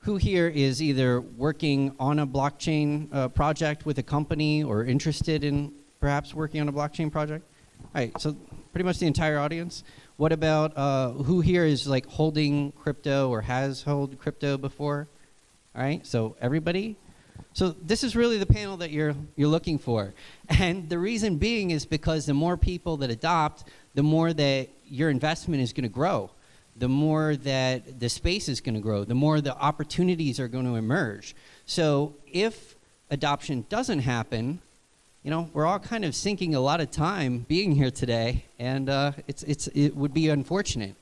who here is either working on a blockchain project with a company or interested in perhaps working on a blockchain project? All right, so pretty much the entire audience. What about who here is like holding crypto or has held crypto before? All right, so everybody. So this is really the panel that you're looking for. And the reason being is because the more people that adopt, the more that your investment is going to grow. The more that the space is going to grow, the more the opportunities are going to emerge. So if adoption doesn't happen, you know, we're all kind of sinking a lot of time being here today, and it would be unfortunate.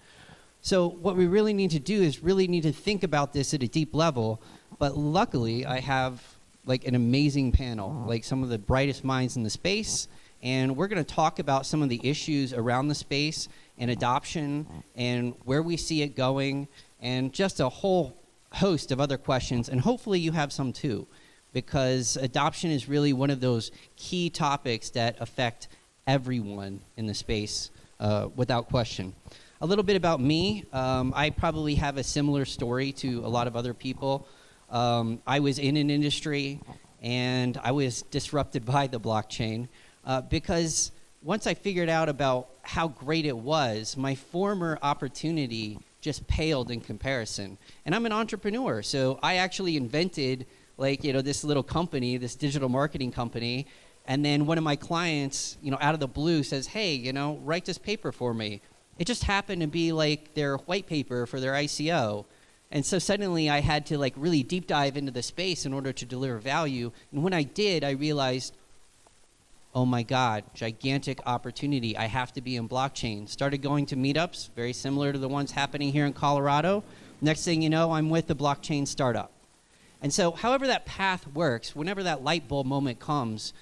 So what we really need to do is really need to think about this at a deep level. But luckily, I have like an amazing panel, like some of the brightest minds in the space, and we're going to talk about some of the issues around the space and adoption and where we see it going, and just a whole host of other questions. And hopefully you have some too, because adoption is really one of those key topics that affect everyone in the space without question. A little bit about me. I probably have a similar story to a lot of other people. I was in an industry and I was disrupted by the blockchain because once I figured out about how great it was, my former opportunity just paled in comparison. And I'm an entrepreneur, so I actually invented like, you know, this little company, this digital marketing company, and then one of my clients, you know, out of the blue says, hey, you know, write this paper for me. It just happened to be like their white paper for their ICO. And so suddenly I had to like really deep dive into the space in order to deliver value. And when I did, I realized, oh my God, gigantic opportunity. I have to be in blockchain. Started going to meetups, very similar to the ones happening here in Colorado. Next thing you know, I'm with a blockchain startup. And so however that path works, whenever that light bulb moment comes,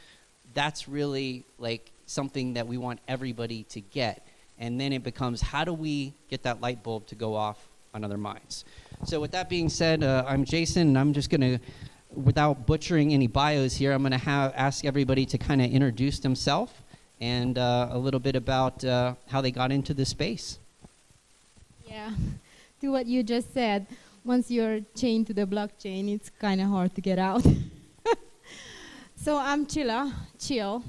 that's really like something that we want everybody to get. And then it becomes, how do we get that light bulb to go off on other minds? So with that being said, I'm Jason, and I'm just going to, without butchering any bios here, I'm going to ask everybody to kind of introduce themselves and a little bit about how they got into this space. Yeah, to what you just said, once you're chained to the blockchain, it's kind of hard to get out. So I'm Chill.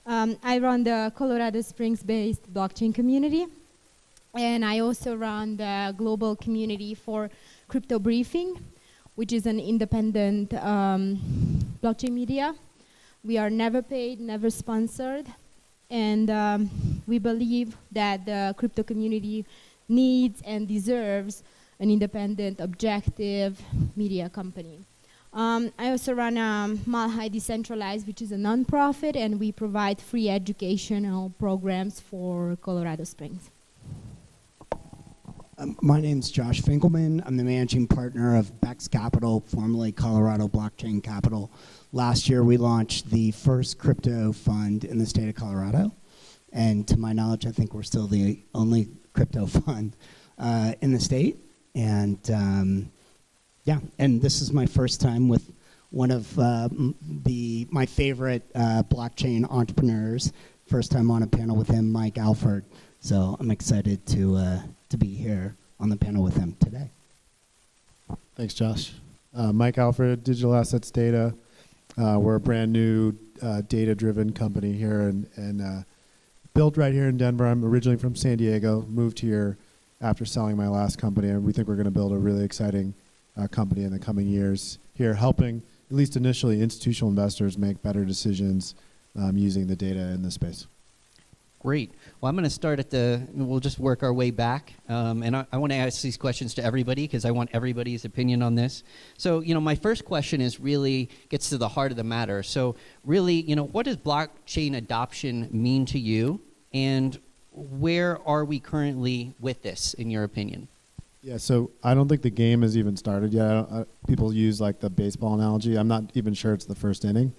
I run the Colorado Springs-based blockchain community, and I also run the global community for Crypto Briefing, which is an independent blockchain media. We are never paid, never sponsored, and we believe that the crypto community needs and deserves an independent, objective media company. I also run Malhai Decentralized, which is a nonprofit, and we provide free educational programs for Colorado Springs. My name's Josh Finkleman. I'm the managing partner of Bex Capital, formerly Colorado Blockchain Capital. Last year, we launched the first crypto fund in the state of Colorado. And to my knowledge, I think we're still the only crypto fund in the state. And yeah, and this is my first time with one of my favorite blockchain entrepreneurs. First time on a panel with him, Mike Alfred. So I'm excited to be here on the panel with him today. Thanks, Josh. Mike Alfred, Digital Assets Data. We're a brand new data-driven company here and built right here in Denver. I'm originally from San Diego, moved here after selling my last company, and we think we're going to build a really exciting company in the coming years here, helping, at least initially, institutional investors make better decisions using the data in this space. Great. Well, I'm going to start we'll just work our way back. And I want to ask these questions to everybody because I want everybody's opinion on this. So, you know, my first question gets to the heart of the matter. So really, you know, what does blockchain adoption mean to you? And where are we currently with this, in your opinion? Yeah, so I don't think the game has even started yet. People use like the baseball analogy. I'm not even sure it's the first inning.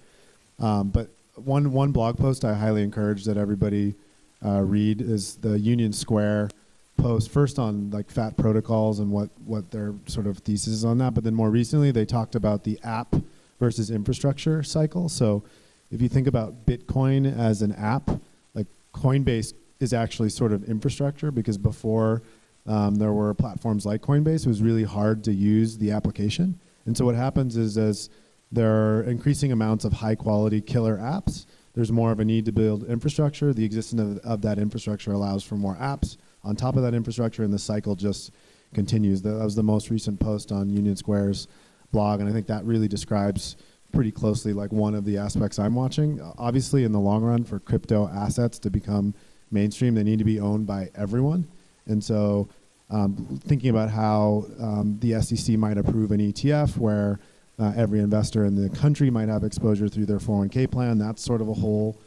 But one blog post I highly encourage that everybody read is the Union Square post, first on like fat protocols and what their sort of thesis is on that, but then more recently they talked about the app versus infrastructure cycle. So if you think about Bitcoin as an app, like Coinbase is actually sort of infrastructure, because before there were platforms like Coinbase. It was really hard to use the application. And so what happens is as there are increasing amounts of high-quality killer apps, there's more of a need to build infrastructure. The existence of that infrastructure allows for more apps on top of that infrastructure, and the cycle just continues. That was the most recent post on Union Square's blog, and I think that really describes pretty closely like one of the aspects I'm watching. Obviously, in the long run, for crypto assets to become mainstream, they need to be owned by everyone. And so thinking about how the SEC might approve an ETF where every investor in the country might have exposure through their 401k plan, that's sort of a whole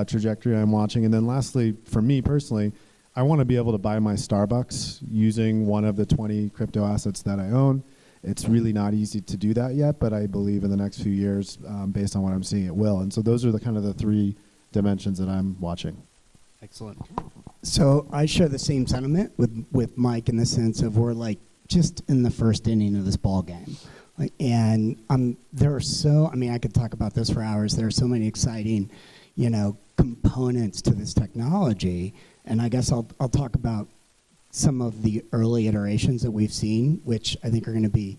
trajectory I'm watching. And then lastly, for me personally, I want to be able to buy my Starbucks using one of the 20 crypto assets that I own. It's really not easy to do that yet, but I believe in the next few years, based on what I'm seeing, it will. And so those are the kind of the three dimensions that I'm watching. Excellent. So I share the same sentiment with Mike in the sense of we're like just in the first inning of this ball game. Like, and there are so, I mean, I could talk about this for hours. There are so many exciting, components to this technology. And I guess I'll talk about some of the early iterations that we've seen, which I think are going to be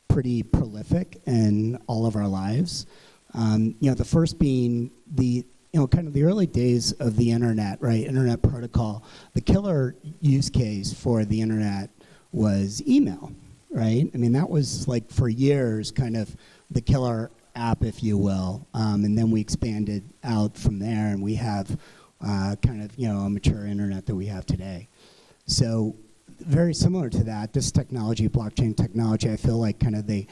pretty prolific in all of our lives. The first being the kind of the early days of the internet, right? Internet protocol. The killer use case for the internet was email, right? I mean, that was like for years kind of the killer app, if you will. And then we expanded out from there, and we have kind of, a mature internet that we have today. So very similar to that, this technology, blockchain technology, I feel like kind of the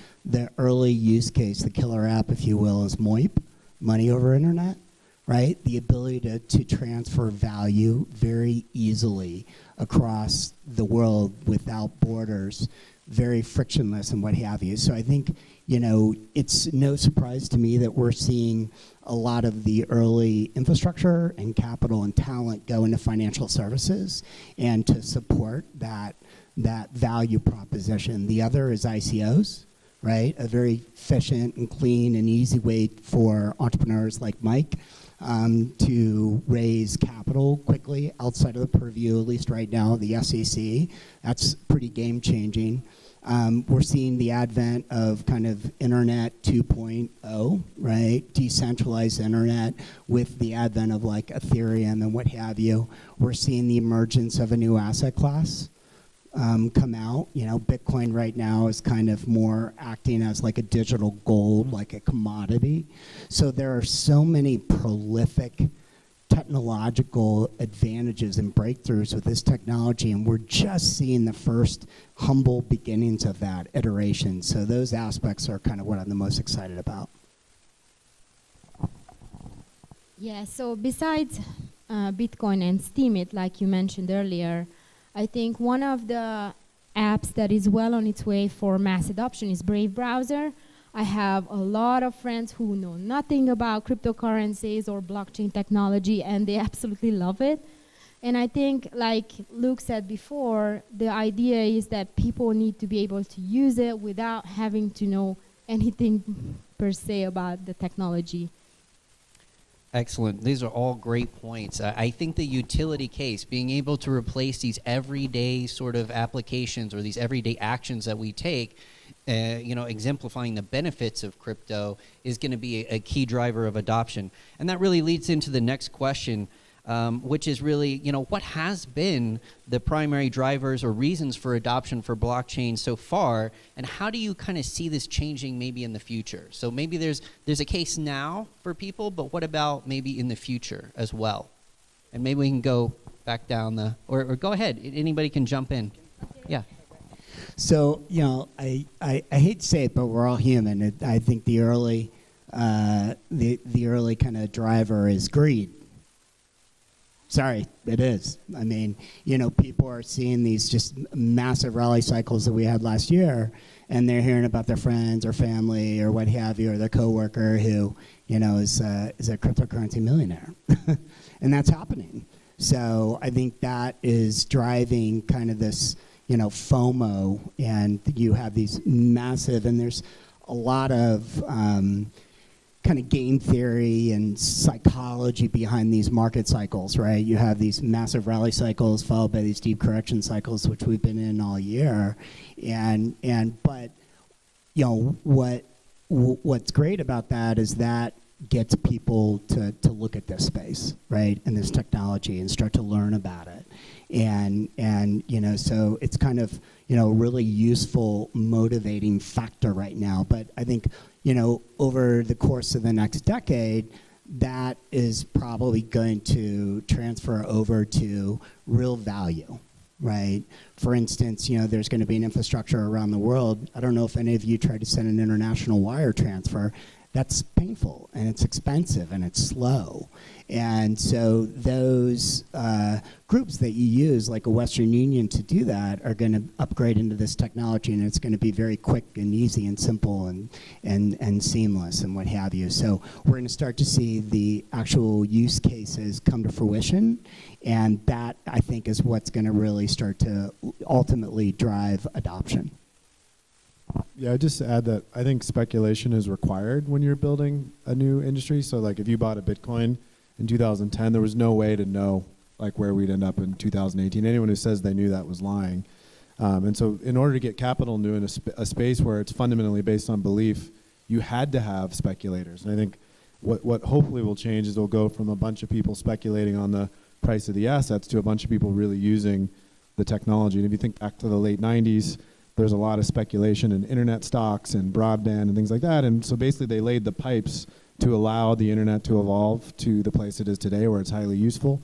early use case, the killer app, if you will, is MOIP, money over internet, right? The ability to transfer value very easily across the world without borders, very frictionless and what have you. So I think, it's no surprise to me that we're seeing a lot of the early infrastructure and capital and talent go into financial services and to support that value proposition. The other is ICOs, right? A very efficient and clean and easy way for entrepreneurs like Mike to raise capital quickly outside of the purview, at least right now, the SEC. That's pretty game-changing. We're seeing the advent of kind of Internet 2.0, right? Decentralized Internet with the advent of like Ethereum and what have you. We're seeing the emergence of a new asset class come out. Bitcoin right now is kind of more acting as like a digital gold, like a commodity. So there are so many prolific technological advantages and breakthroughs with this technology, and we're just seeing the first humble beginnings of that iteration. So those aspects are kind of what I'm the most excited about. Yeah, so besides Bitcoin and Steemit, like you mentioned earlier, I think one of the apps that is well on its way for mass adoption is Brave Browser. I have a lot of friends who know nothing about cryptocurrencies or blockchain technology, and they absolutely love it. And I think, like Luke said before, the idea is that people need to be able to use it without having to know anything per se about the technology. Excellent. These are all great points. I think the utility case, being able to replace these everyday sort of applications or these everyday actions that we take, exemplifying the benefits of crypto, is going to be a key driver of adoption. And that really leads into the next question, which is really, what has been the primary drivers or reasons for adoption for blockchain so far, and how do you kind of see this changing maybe in the future? So maybe there's a case now for people, but what about maybe in the future as well? And maybe we can go back down or go ahead. Anybody can jump in. Yeah. So, I hate to say it, but we're all human. I think the early kind of driver is greed. Sorry, it is. I mean, people are seeing these just massive rally cycles that we had last year, and they're hearing about their friends or family or what have you, or their coworker who, is a cryptocurrency millionaire. And that's happening. So I think that is driving kind of this, FOMO, and you have these massive, and there's a lot of kind of game theory and psychology behind these market cycles, right? You have these massive rally cycles followed by these deep correction cycles, which we've been in all year. But you know, what's great about that is that gets people to look at this space, right, and this technology and start to learn about it. And you know, so it's kind of, you know, really useful motivating factor right now. But I think, you know, over the course of the next decade, that is probably going to transfer over to real value, right? For instance, you know, there's going to be an infrastructure around the world. I don't know if any of you tried to send an international wire transfer. That's painful, and it's expensive, and it's slow. And so those groups that you use, like a Western Union, to do that are going to upgrade into this technology, and it's going to be very quick and easy and simple and seamless and what have you. So we're going to start to see the actual use cases come to fruition, and that, I think, is what's going to really start to ultimately drive adoption. Yeah, just to add that I think speculation is required when you're building a new industry. So like if you bought a Bitcoin in 2010, there was no way to know like where we'd end up in 2018. Anyone who says they knew that was lying. And so in order to get capital into a space where it's fundamentally based on belief, you had to have speculators. And I think what hopefully will change is it'll go from a bunch of people speculating on the price of the assets to a bunch of people really using the technology. And if you think back to the late 90s, there's a lot of speculation in internet stocks and broadband and things like that. And so basically they laid the pipes to allow the internet to evolve to the place it is today where it's highly useful.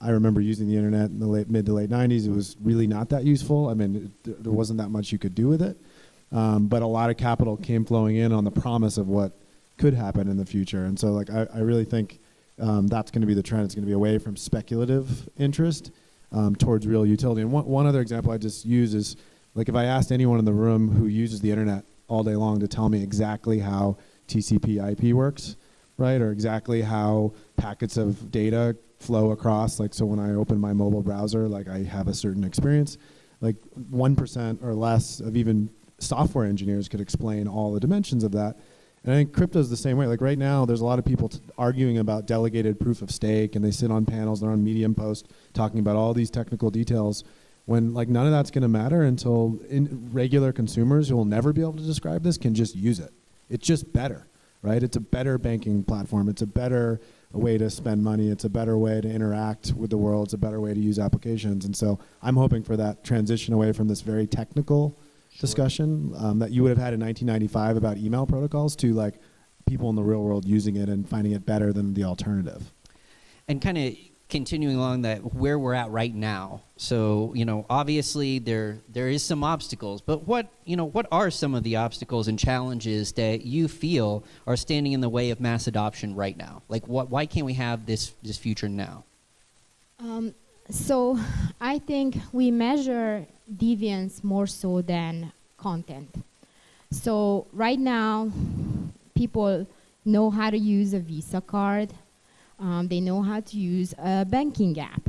I remember using the internet in the mid to late 90s. It was really not that useful. I mean, there wasn't that much you could do with it. But a lot of capital came flowing in on the promise of what could happen in the future. And so like I really think that's going to be the trend. It's going to be away from speculative interest towards real utility. And one other example I just use is, like if I asked anyone in the room who uses the internet all day long to tell me exactly how TCP/IP works, right, or exactly how packets of data flow across, like so when I open my mobile browser, like I have a certain experience, like 1% or less of even software engineers could explain all the dimensions of that. And I think crypto's the same way. Like right now, there's a lot of people arguing about delegated proof of stake, and they sit on panels, they're on Medium Post talking about all these technical details, when like none of that's going to matter until regular consumers who will never be able to describe this can just use it. It's just better, right? It's a better banking platform. It's a better way to spend money. It's a better way to interact with the world. It's a better way to use applications. And so I'm hoping for that transition away from this very technical discussion that you would have had in 1995 about email protocols to like people in the real world using it and finding it better than the alternative. And kind of continuing along that, where we're at right now. So, you know, obviously there is some obstacles, but what are some of the obstacles and challenges that you feel are standing in the way of mass adoption right now? Like, why can't we have this future now? So I think we measure deviance more so than content. So right now, people know how to use a Visa card. They know how to use a banking app.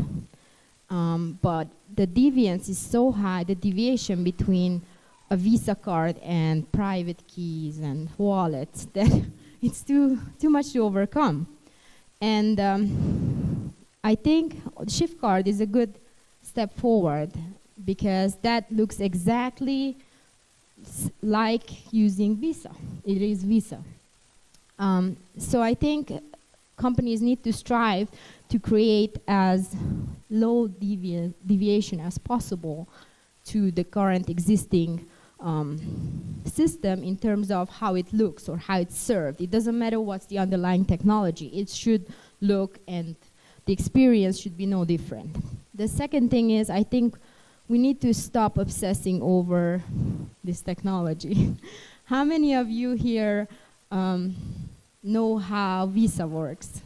But the deviance is so high, the deviation between a Visa card and private keys and wallets, that it's too much to overcome. And I think Shift card is a good step forward because that looks exactly like using Visa. It is Visa. So I think companies need to strive to create as low deviation as possible to the current existing system in terms of how it looks or how it's served. It doesn't matter what's the underlying technology. It should look and the experience should be no different. The second thing is I think we need to stop obsessing over this technology. How many of you here know how Visa works?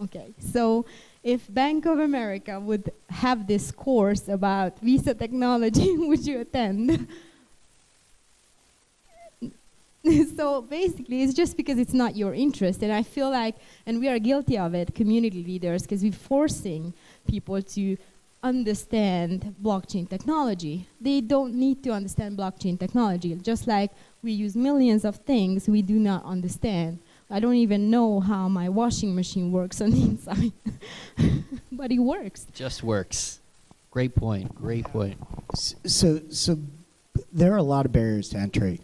Okay, so if Bank of America would have this course about Visa technology, would you attend? So basically, it's just because it's not your interest. And I feel like, and we are guilty of it, community leaders, because we're forcing people to understand blockchain technology. They don't need to understand blockchain technology. Just like we use millions of things we do not understand. I don't even know how my washing machine works on the inside, but it works. Just works. Great point. Great point. So there are a lot of barriers to entry.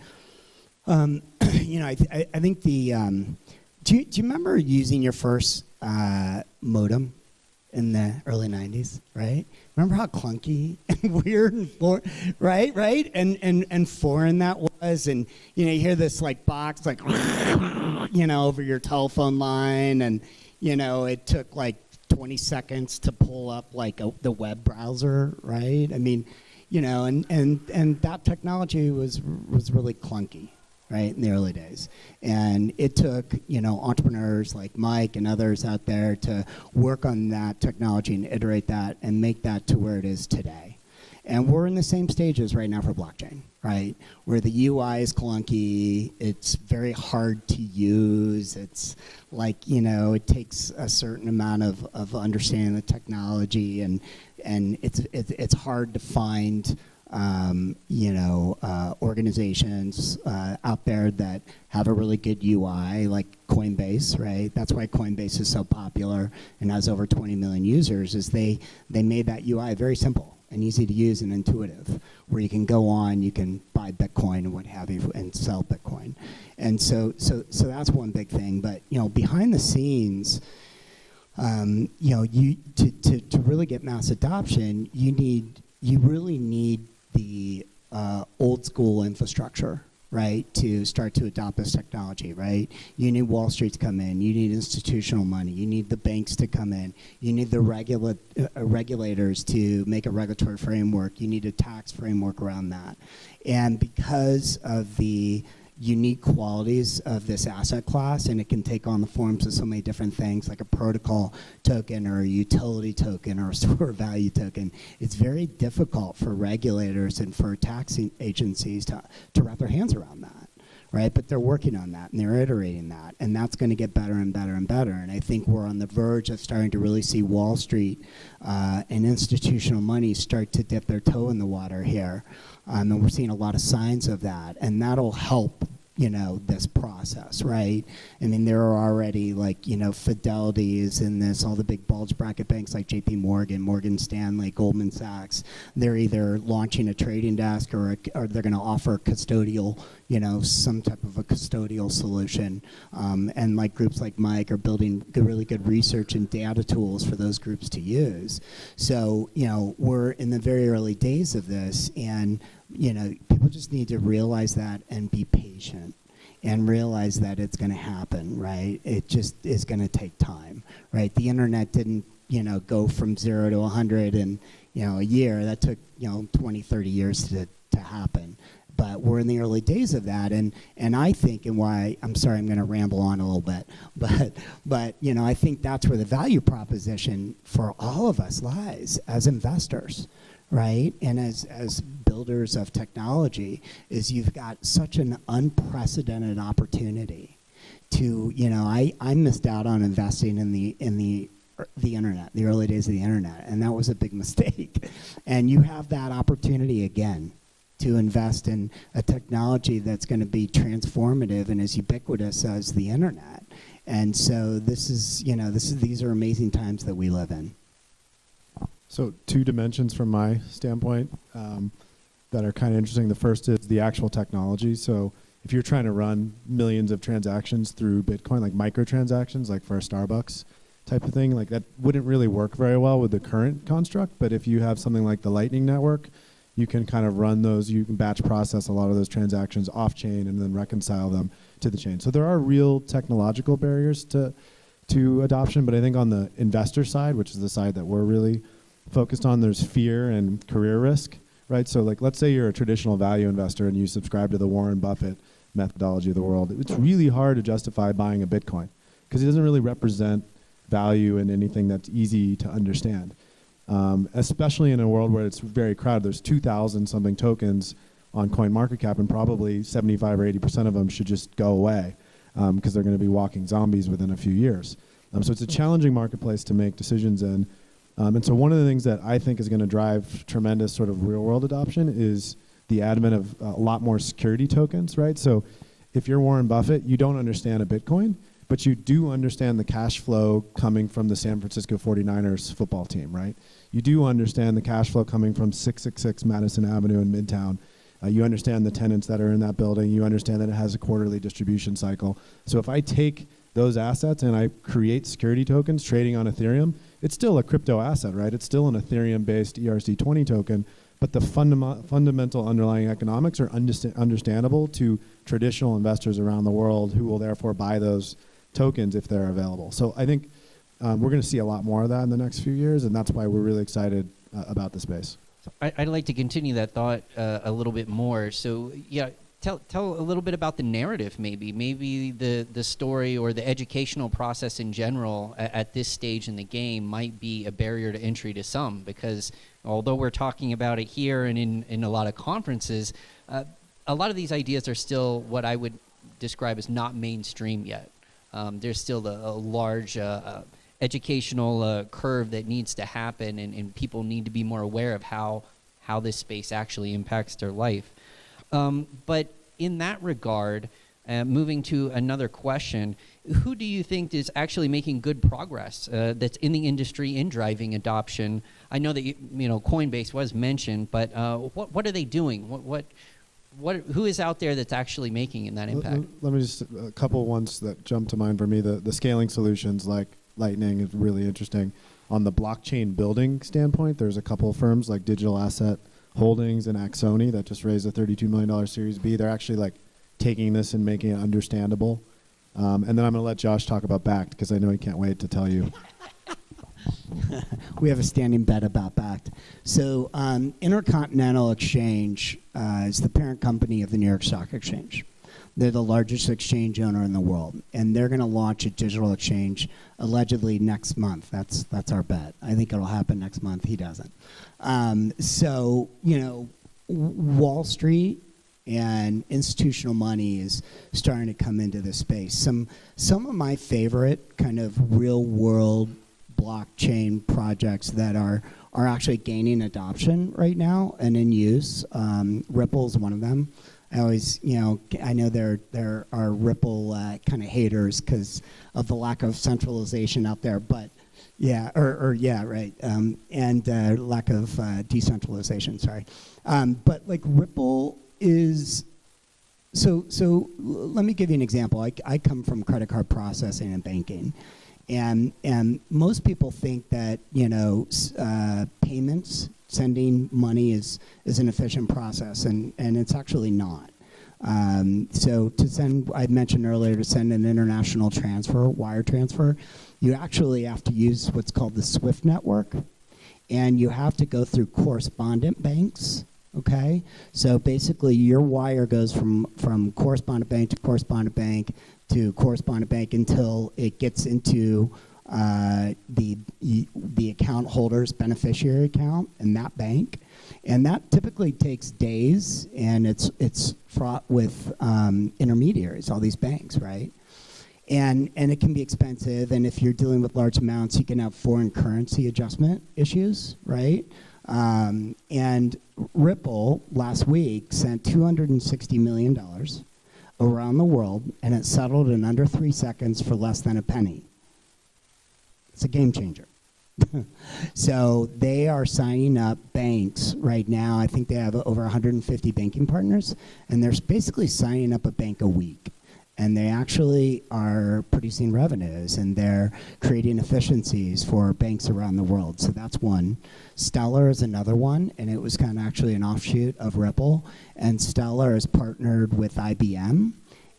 I think the. Do you remember using your first modem in the early '90s? Right? Remember how clunky and weird and right, and foreign that was, and you hear this like box like over your telephone line, and it took like 20 seconds to pull up like the web browser, right? I mean, and that technology was really clunky, right, in the early days. And it took, entrepreneurs like Mike and others out there to work on that technology and iterate that and make that to where it is today. And we're in the same stages right now for blockchain, right? Where the UI is clunky, it's very hard to use, it's like, it takes a certain amount of understanding the technology, and it's hard to find organizations out there that have a really good UI, like Coinbase, right? That's why Coinbase is so popular and has over 20 million users, is they made that UI very simple and easy to use and intuitive, where you can go on, you can buy Bitcoin and what have you, and sell Bitcoin. And so that's one big thing. But behind the scenes, you to really get mass adoption, you really need the old school infrastructure, right, to start to adopt this technology, right? You need Wall Street to come in. You need institutional money. You need the banks to come in. You need the regulators to make a regulatory framework. You need a tax framework around that. And because of the unique qualities of this asset class, and it can take on the forms of so many different things, like a protocol token or a utility token or a store value token, it's very difficult for regulators and for tax agencies to wrap their hands around that, right? But they're working on that, and they're iterating that, and that's going to get better and better and better. And I think we're on the verge of starting to really see Wall Street and institutional money start to dip their toe in the water here. And we're seeing a lot of signs of that, and that'll help, this process, right? I mean, there are already Fidelities in this, all the big bulge bracket banks like JP Morgan, Morgan Stanley, Goldman Sachs. They're either launching a trading desk or they're going to offer custodial, some type of a custodial solution. And groups like Mike are building really good research and data tools for those groups to use. So, we're in the very early days of this, and people just need to realize that and be patient and realize that it's going to happen, right? It just is going to take time, right? The internet didn't, go from 0 to 100 in, a year. That took, 20, 30 years to happen. But we're in the early days of that, and I think, and why, I'm sorry, I'm going to ramble on a little bit, but I think that's where the value proposition for all of us lies as investors, right? And as builders of technology, is you've got such an unprecedented opportunity to, I missed out on investing in the internet, the early days of the internet, and that was a big mistake. And you have that opportunity again to invest in a technology that's going to be transformative and as ubiquitous as the internet. And so these are amazing times that we live in. So 2 dimensions from my standpoint that are kind of interesting. The first is the actual technology. So if you're trying to run millions of transactions through Bitcoin, like microtransactions, like for a Starbucks type of thing, like that wouldn't really work very well with the current construct. But if you have something like the Lightning Network, you can kind of run those, you can batch process a lot of those transactions off-chain and then reconcile them to the chain. So there are real technological barriers to adoption, but I think on the investor side, which is the side that we're really focused on, there's fear and career risk, right? So let's say you're a traditional value investor and you subscribe to the Warren Buffett methodology of the world. It's really hard to justify buying a Bitcoin because it doesn't really represent value in anything that's easy to understand. Especially in a world where it's very crowded. There's 2,000 something tokens on CoinMarketCap, and probably 75 or 80% of them should just go away because they're going to be walking zombies within a few years. So it's a challenging marketplace to make decisions in. And so one of the things that I think is going to drive tremendous sort of real-world adoption is the advent of a lot more security tokens, right? So if you're Warren Buffett, you don't understand a Bitcoin, but you do understand the cash flow coming from the San Francisco 49ers football team, right? You do understand the cash flow coming from 666 Madison Avenue in Midtown. You understand the tenants that are in that building. You understand that it has a quarterly distribution cycle. So if I take those assets and I create security tokens trading on Ethereum, it's still a crypto asset, right? It's still an Ethereum-based ERC20 token, but the fundamental underlying economics are understandable to traditional investors around the world who will therefore buy those tokens if they're available. So I think we're going to see a lot more of that in the next few years, and that's why we're really excited about the space. I'd like to continue that thought a little bit more. So, yeah, tell a little bit about the narrative, maybe the story or the educational process in general at this stage in the game might be a barrier to entry to some, because although we're talking about it here and in a lot of conferences, a lot of these ideas are still what I would describe as not mainstream yet. There's still a large educational curve that needs to happen, and people need to be more aware of how this space actually impacts their life. But in that regard, moving to another question, who do you think is actually making good progress that's in the industry in driving adoption? I know that Coinbase was mentioned, but what are they doing? Who is out there that's actually making that impact? Let me just, a couple ones that jump to mind for me. The scaling solutions like Lightning is really interesting. On the blockchain building standpoint, there's a couple of firms like Digital Asset Holdings and Axoni that just raised a $32 million Series B. They're actually like taking this and making it understandable. And then I'm going to let Josh talk about Bakkt because I know he can't wait to tell you. We have a standing bet about Bakkt. So Intercontinental Exchange is the parent company of the New York Stock Exchange. They're the largest exchange owner in the world, and they're going to launch a digital exchange allegedly next month. That's our bet. I think it'll happen next month. He doesn't. So Wall Street and institutional money is starting to come into this space. Some of my favorite kind of real world blockchain projects that are actually gaining adoption right now and in use. Ripple is one of them. I always, I know there are Ripple kind of haters because of the lack of centralization out there, but yeah, right, and lack of decentralization. Sorry, but like Ripple is. So let me give you an example. I come from credit card processing and banking. And most people think that payments, sending money is an efficient process, and it's actually not. So to send, I mentioned earlier, to send an international transfer, wire transfer, you actually have to use what's called the SWIFT network, and you have to go through correspondent banks. Okay, so basically your wire goes from correspondent bank to correspondent bank to correspondent bank until it gets into the account holder's beneficiary account in that bank, and that typically takes days, and it's fraught with intermediaries, all these banks, right? And it can be expensive, and if you're dealing with large amounts, you can have foreign currency adjustment issues, right? And Ripple last week sent $260 million around the world, and it settled in under 3 seconds for less than a penny. It's a game changer. So they are signing up banks right now. I think they have over 150 banking partners, and they're basically signing up a bank a week. And they actually are producing revenues, and they're creating efficiencies for banks around the world. So that's one. Stellar is another one, and it was kind of actually an offshoot of Ripple. And Stellar is partnered with IBM,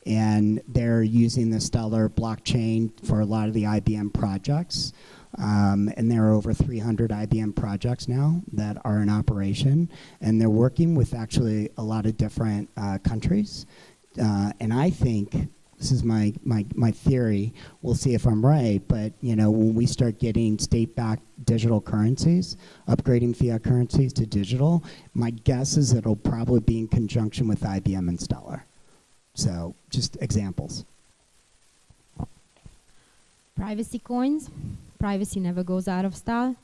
and they're using the Stellar blockchain for a lot of the IBM projects. And there are over 300 IBM projects now that are in operation, and they're working with actually a lot of different countries. And I think, this is my theory, we'll see if I'm right, but when we start getting state-backed digital currencies, upgrading fiat currencies to digital, my guess is it'll probably be in conjunction with IBM and Stellar. So just examples. Privacy coins. Privacy never goes out of style.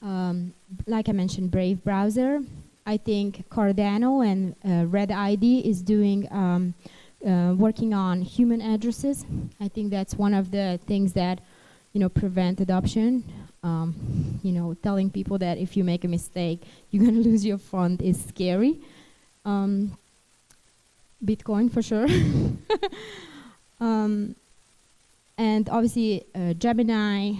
like I mentioned, Brave browser. I think Cardano and Red ID is doing working on human addresses. I think that's one of the things that prevent adoption. Telling people that if you make a mistake, you're going to lose your fund is scary. Bitcoin for sure. And obviously Gemini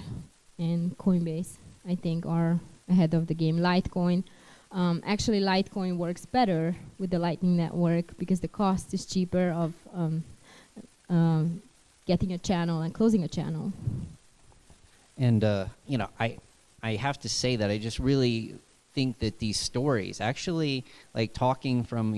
and Coinbase, I think, are ahead of the game. Litecoin. Actually, Litecoin works better with the Lightning Network because the cost is cheaper of getting a channel and closing a channel. And I have to say that I just really think that these stories, actually, like talking from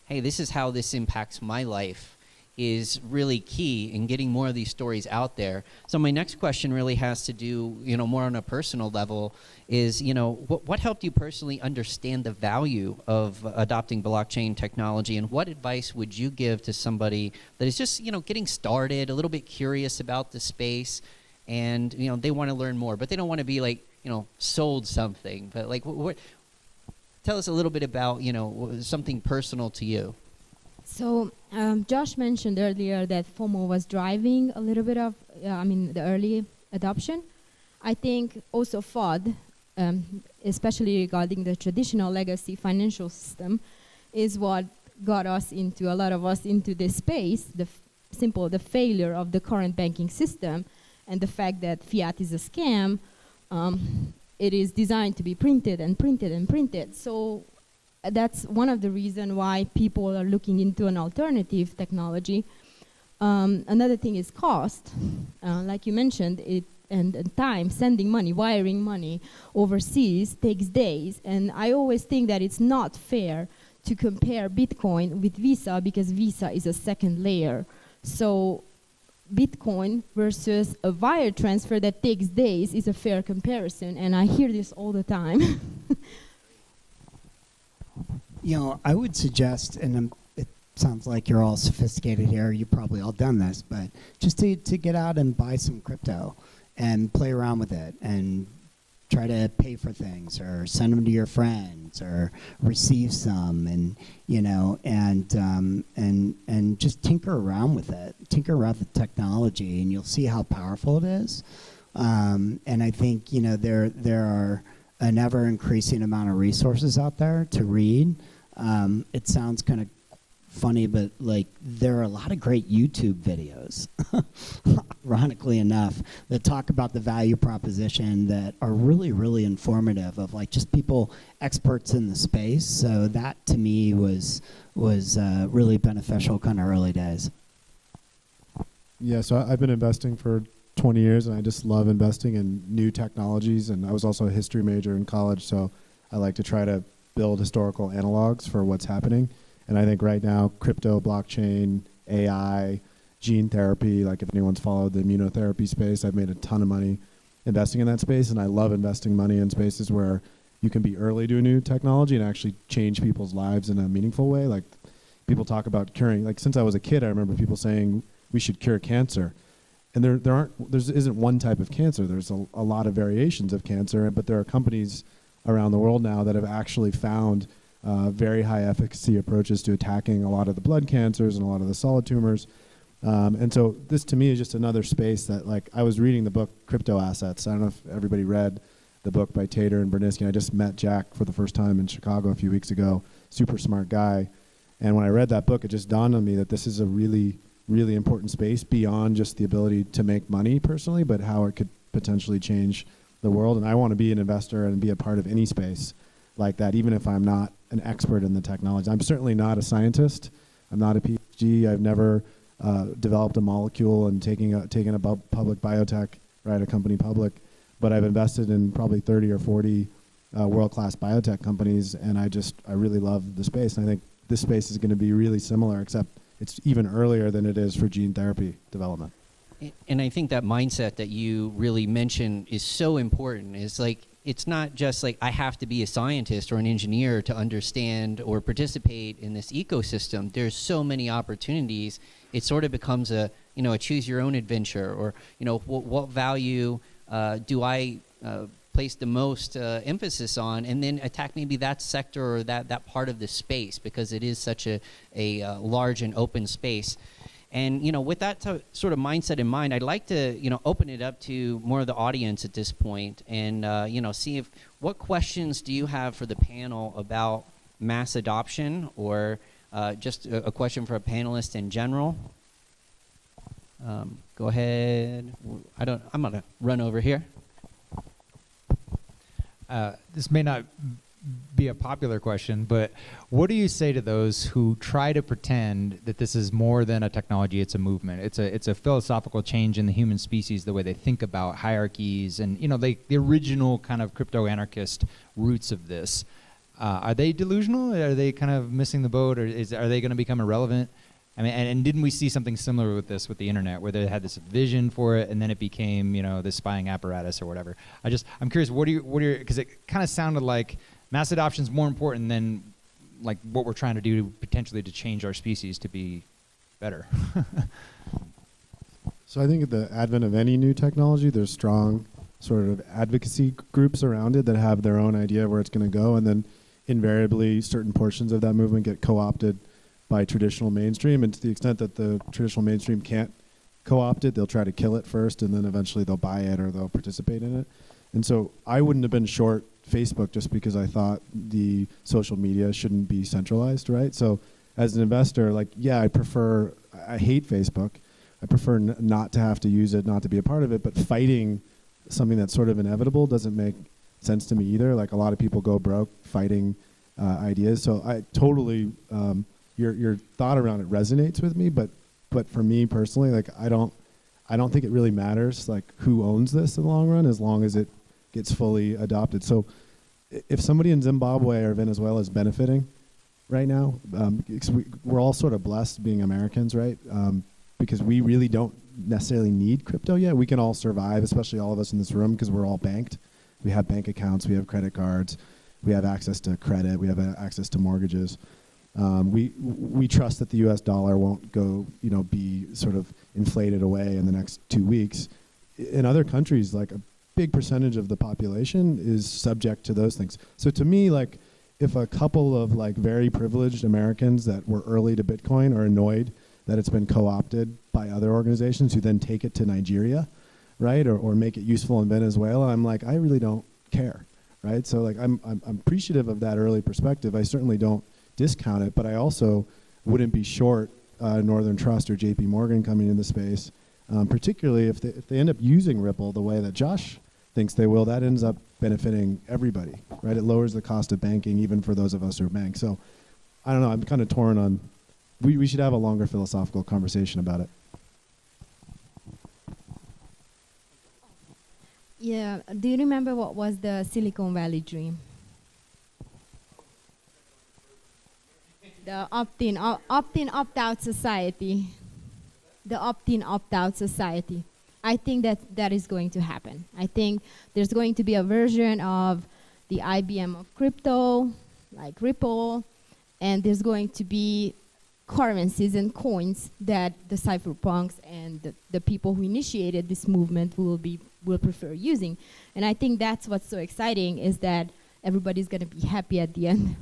hey, this is how this impacts my life, is really key in getting more of these stories out there. So my next question really has to do, more on a personal level, is, what helped you personally understand the value of adopting blockchain technology, and what advice would you give to somebody that is just, getting started, a little bit curious about the space, and, they want to learn more, but they don't want to be like, sold something, but like, tell us a little bit about, something personal to you. So Josh mentioned earlier that FOMO was driving a little bit of, the early adoption. I think also FOD, especially regarding the traditional legacy financial system, is what got us into, a lot of us, into this space, the failure of the current banking system, and the fact that fiat is a scam. It is designed to be printed and printed and printed. So that's one of the reasons why people are looking into an alternative technology. Another thing is cost. Like you mentioned, and time, sending money, wiring money overseas takes days. And I always think that it's not fair to compare Bitcoin with Visa, because Visa is a second layer. So Bitcoin versus a wire transfer that takes days is a fair comparison. And I hear this all the time. I would suggest, and it sounds like you're all sophisticated here, you've probably all done this, but just to get out and buy some crypto and play around with it and try to pay for things or send them to your friends or receive some, and and just tinker around with it, tinker around the technology, and you'll see how powerful it is. And I think there are an ever increasing amount of resources out there to read. It sounds kind of funny, but like there are a lot of great YouTube videos, ironically enough, that talk about the value proposition that are really, really informative, of like just people, experts in the space. So that to me was really beneficial kind of early days. Yeah, so I've been investing for 20 years, and I just love investing in new technologies. And I was also a history major in college, so I like to try to build historical analogs for what's happening. And I think right now, crypto, blockchain, AI, gene therapy, like if anyone's followed the immunotherapy space, I've made a ton of money investing in that space. And I love investing money in spaces where you can be early to a new technology and actually change people's lives in a meaningful way. Like people talk about curing, like since I was a kid, I remember people saying we should cure cancer. And there isn't one type of cancer. There's a lot of variations of cancer, but there are companies around the world now that have actually found very high efficacy approaches to attacking a lot of the blood cancers and a lot of the solid tumors. And so this to me is just another space that, like, I was reading the book Crypto Assets. I don't know if everybody read the book by Tater and Bernisky. I just met Jack for the first time in Chicago a few weeks ago. Super smart guy. And when I read that book, it just dawned on me that this is a really, really important space beyond just the ability to make money personally, but how it could potentially change the world. And I want to be an investor and be a part of any space like that, even if I'm not an expert in the technology. I'm certainly not a scientist. I'm not a PhD. I've never developed a molecule and taken a public biotech, right, a company public. But I've invested in probably 30 or 40 world-class biotech companies, and I really love the space. And I think this space is going to be really similar, except it's even earlier than it is for gene therapy development. And I think that mindset that you really mentioned is so important. It's like, it's not just like I have to be a scientist or an engineer to understand or participate in this ecosystem. There's so many opportunities. It sort of becomes a choose your own adventure, or what value do I place the most emphasis on, and then attack maybe that sector or that part of the space, because it is such a large and open space. And with that sort of mindset in mind, I'd like to open it up to more of the audience at this point, and see what questions do you have for the panel about mass adoption, or just a question for a panelist in general. Go ahead. I'm gonna run over here. This may not be a popular question, but what do you say to those who try to pretend that this is more than a technology, it's a movement? It's a philosophical change in the human species, the way they think about hierarchies and the original kind of crypto-anarchist roots of this. Are they delusional? Are they kind of missing the boat, or are they going to become irrelevant? I mean, and didn't we see something similar with this with the internet, where they had this vision for it, and then it became, this spying apparatus or whatever? I'm curious, what are your, because it kind of sounded like mass adoption is more important than like what we're trying to do potentially to change our species to be better. So I think at the advent of any new technology, there's strong sort of advocacy groups around it that have their own idea of where it's going to go, and then invariably certain portions of that movement get co-opted by traditional mainstream, and to the extent that the traditional mainstream can't co-opt it, they'll try to kill it first, and then eventually they'll buy it or they'll participate in it. And so I wouldn't have been short Facebook just because I thought the social media shouldn't be centralized, right? So as an investor, I hate Facebook. I prefer not to have to use it, not to be a part of it, but fighting something that's sort of inevitable doesn't make sense to me either. Like, a lot of people go broke fighting ideas. So I totally, your thought around it resonates with me, but for me personally, like, I don't think it really matters like who owns this in the long run, as long as it gets fully adopted. So if somebody in Zimbabwe or Venezuela is benefiting right now, we're all sort of blessed being Americans, right? Because we really don't necessarily need crypto yet. We can all survive, especially all of us in this room, because we're all banked. We have bank accounts, we have credit cards, we have access to credit, we have access to mortgages. We trust that the U.S. dollar won't go, be sort of inflated away in the next 2 weeks. In other countries, like, a big percentage of the population is subject to those things. So to me, like, if a couple of like very privileged Americans that were early to Bitcoin are annoyed that it's been co-opted by other organizations who then take it to Nigeria, right, or make it useful in Venezuela, I'm like, I really don't care, right? So like, I'm appreciative of that early perspective. I certainly don't discount it, but I also wouldn't be short Northern Trust or JP Morgan coming into the space, particularly if they end up using Ripple the way that Josh thinks they will. That ends up benefiting everybody, right? It lowers the cost of banking even for those of us who are banked. So I don't know, I'm kind of torn on, we should have a longer philosophical conversation about it. Yeah, do you remember what was the Silicon Valley dream? The opt-in, opt-out society. The opt-in, opt-out society. I think that is going to happen. I think there's going to be a version of the IBM of crypto, like Ripple, and there's going to be currencies and coins that the cypherpunks and the people who initiated this movement will prefer using. And I think that's what's so exciting, is that everybody's going to be happy at the end.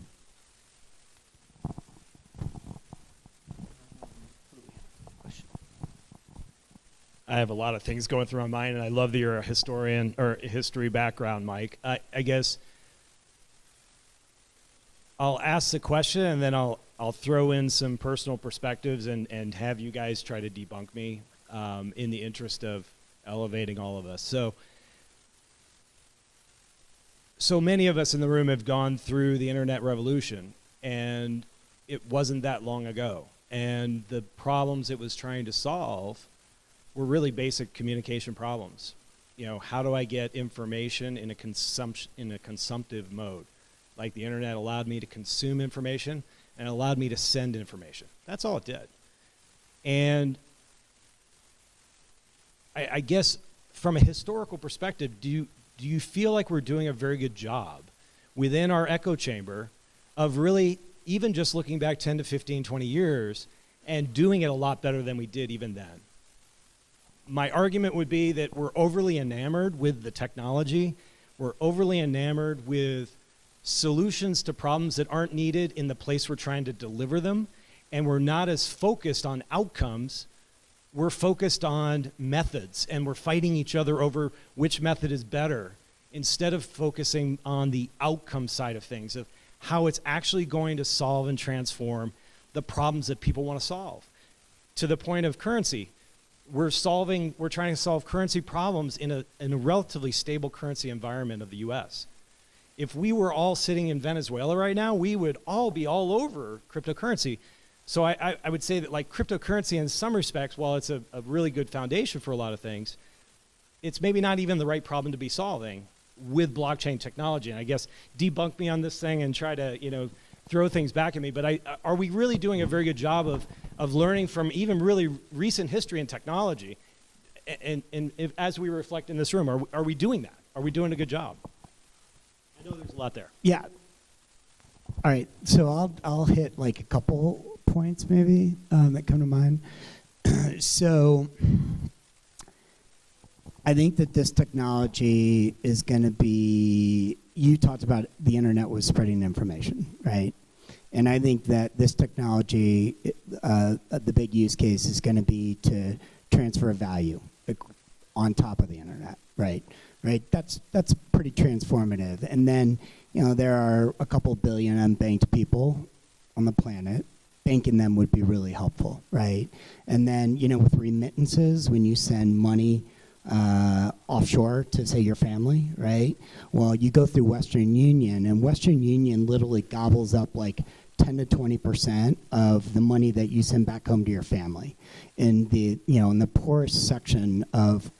I have a lot of things going through my mind, and I love that you're a historian or history background, Mike. I guess I'll ask the question, and then I'll throw in some personal perspectives and have you guys try to debunk me in the interest of elevating all of us. So many of us in the room have gone through the internet revolution, and it wasn't that long ago. And the problems it was trying to solve were really basic communication problems. How do I get information in a consumptive mode? Like, the internet allowed me to consume information and allowed me to send information. That's all it did. And I guess from a historical perspective, do you feel like we're doing a very good job within our echo chamber of really even just looking back 10 to 15, 20 years and doing it a lot better than we did even then? My argument would be that we're overly enamored with the technology. We're overly enamored with solutions to problems that aren't needed in the place we're trying to deliver them, and we're not as focused on outcomes. We're focused on methods, and we're fighting each other over which method is better, instead of focusing on the outcome side of things, of how it's actually going to solve and transform the problems that people want to solve. To the point of currency, we're trying to solve currency problems in a relatively stable currency environment of the US. If we were all sitting in Venezuela right now, we would all be all over cryptocurrency. So I would say that, like, cryptocurrency in some respects, while it's a really good foundation for a lot of things, it's maybe not even the right problem to be solving with blockchain technology. And I guess debunk me on this thing and try to, throw things back at me. But are we really doing a very good job of learning from even really recent history and technology? And as we reflect in this room, are we doing that? Are we doing a good job? I know there's a lot there. Yeah. All right. So I'll hit like a couple points maybe that come to mind. So I think that this technology is going to be, you talked about the internet was spreading information, right? And I think that this technology, the big use case is going to be to transfer value on top of the internet, right? Right. That's pretty transformative. And then, there are a couple billion unbanked people on the planet. Banking them would be really helpful, right? And then, with remittances, when you send money offshore to, say, your family, right? Well, you go through Western Union, and Western Union literally gobbles up like 10 to 20% of the money that you send back home to your family in the, in the poorest section of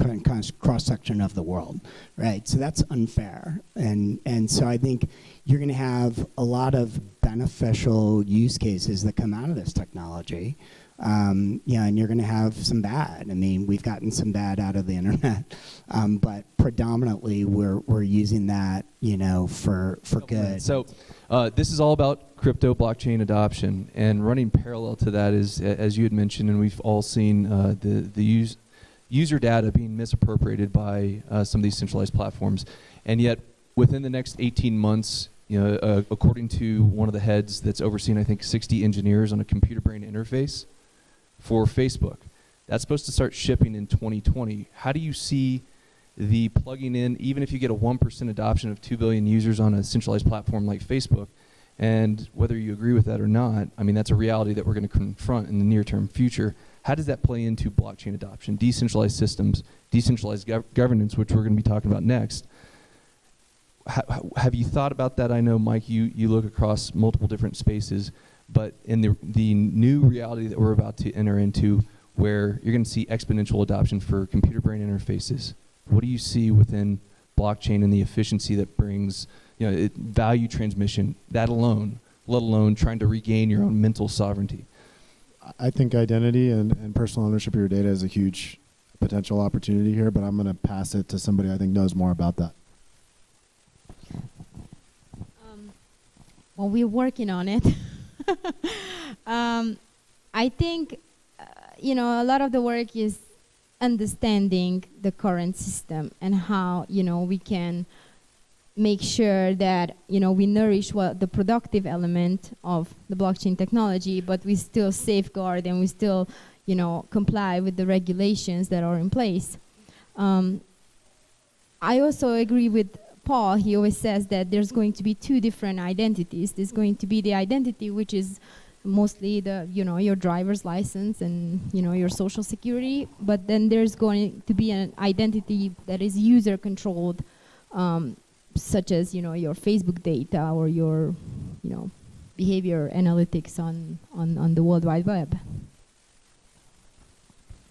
cross section of the world, right? So that's unfair. And so I think you're going to have a lot of beneficial use cases that come out of this technology. And you're going to have some bad. I mean, we've gotten some bad out of the internet, but predominantly we're using that, for good. So this is all about crypto blockchain adoption, and running parallel to that is, as you had mentioned, and we've all seen the user data being misappropriated by some of these centralized platforms, and yet within the next 18 months, according to one of the heads that's overseeing, I think, 60 engineers on a computer brain interface for Facebook. That's supposed to start shipping in 2020. How do you see the plugging in, even if you get a 1% adoption of 2 billion users on a centralized platform like Facebook, and whether you agree with that or not, I mean, that's a reality that we're going to confront in the near-term future. How does that play into blockchain adoption, decentralized systems, decentralized governance, which we're going to be talking about next? Have you thought about that? I know, Mike, you look across multiple different spaces, but in the new reality that we're about to enter into, where you're going to see exponential adoption for computer brain interfaces, what do you see within blockchain and the efficiency that brings, value transmission, that alone, let alone trying to regain your own mental sovereignty? I think identity and personal ownership of your data is a huge potential opportunity here, but I'm going to pass it to somebody I think knows more about that. Well, we're working on it. I think, a lot of the work is understanding the current system and how, we can make sure that, we nourish the productive element of the blockchain technology, but we still safeguard and we still, comply with the regulations that are in place. I also agree with Paul. He always says that there's going to be two different identities. There's going to be the identity which is mostly the, your driver's license and, your social security, but then there's going to be an identity that is user controlled, such as, your Facebook data or your, behavior analytics on the World Wide Web.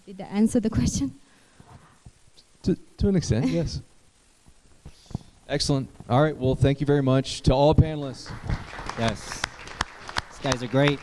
Did that answer the question? To an extent, yes. Excellent. All right. Well, thank you very much to all panelists. Yes. These guys are great.